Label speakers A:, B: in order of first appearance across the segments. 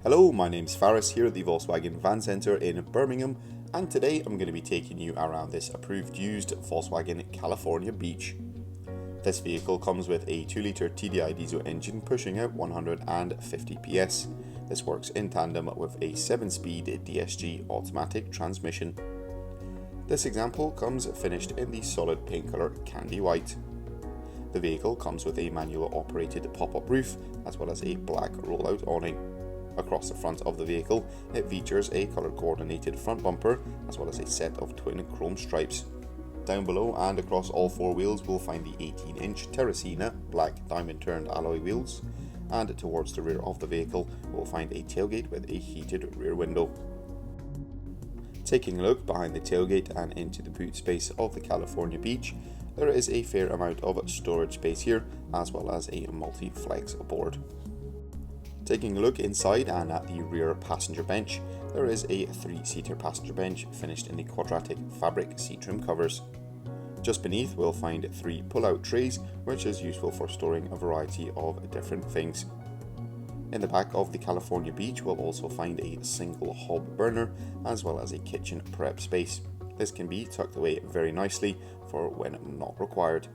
A: Hello, my name's Faris here at the Volkswagen Van Centre in Birmingham, and today I'm going to be taking you around this approved used Volkswagen California Beach. This vehicle comes with a 2-litre TDI diesel engine pushing out 150 PS. This works in tandem with a 7-speed DSG automatic transmission. This example comes finished in the solid paint colour candy white. The vehicle comes with a manual operated pop-up roof as well as a black rollout awning. Across the front of the vehicle, it features a colour-coordinated front bumper as well as a set of twin chrome stripes. Down below and across all four wheels we'll find the 18-inch Terracina black diamond-turned alloy wheels, and towards the rear of the vehicle we'll find a tailgate with a heated rear window. Taking a look behind the tailgate and into the boot space of the California Beach, there is a fair amount of storage space here as well as a multi-flex board. Taking a look inside and at the rear passenger bench, there is a 3-seater passenger bench finished in the quadratic fabric seat trim covers. Just beneath we'll find 3 pull-out trays, which is useful for storing a variety of different things. In the back of the California Beach we'll also find a single hob burner as well as a kitchen prep space. This can be tucked away very nicely for when not required.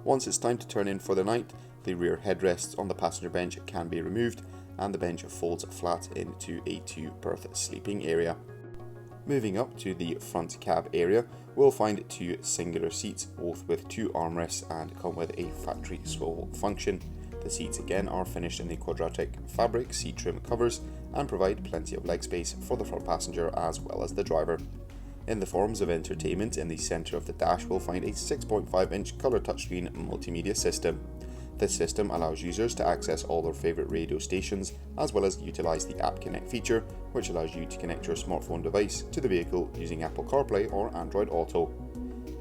A: Once it's time to turn in for the night, the rear headrests on the passenger bench can be removed and the bench folds flat into a 2-berth sleeping area. Moving up to the front cab area, we'll find 2 singular seats, both with 2 armrests and come with a factory swivel function. The seats again are finished in the quadratic fabric seat trim covers and provide plenty of leg space for the front passenger as well as the driver. In the forms of entertainment, in the centre of the dash we'll find a 6.5-inch colour touchscreen multimedia system. This system allows users to access all their favourite radio stations as well as utilise the App Connect feature, which allows you to connect your smartphone device to the vehicle using Apple CarPlay or Android Auto.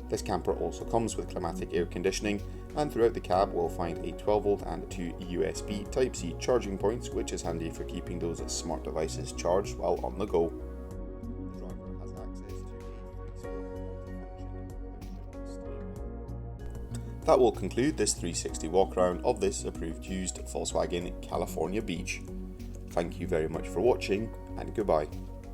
A: This camper also comes with climatic air conditioning, and throughout the cab we'll find a 12V and 2 USB Type-C charging points, which is handy for keeping those smart devices charged while on the go. That will conclude this 360 walk around of this approved used Volkswagen California Beach. Thank you very much for watching, and goodbye.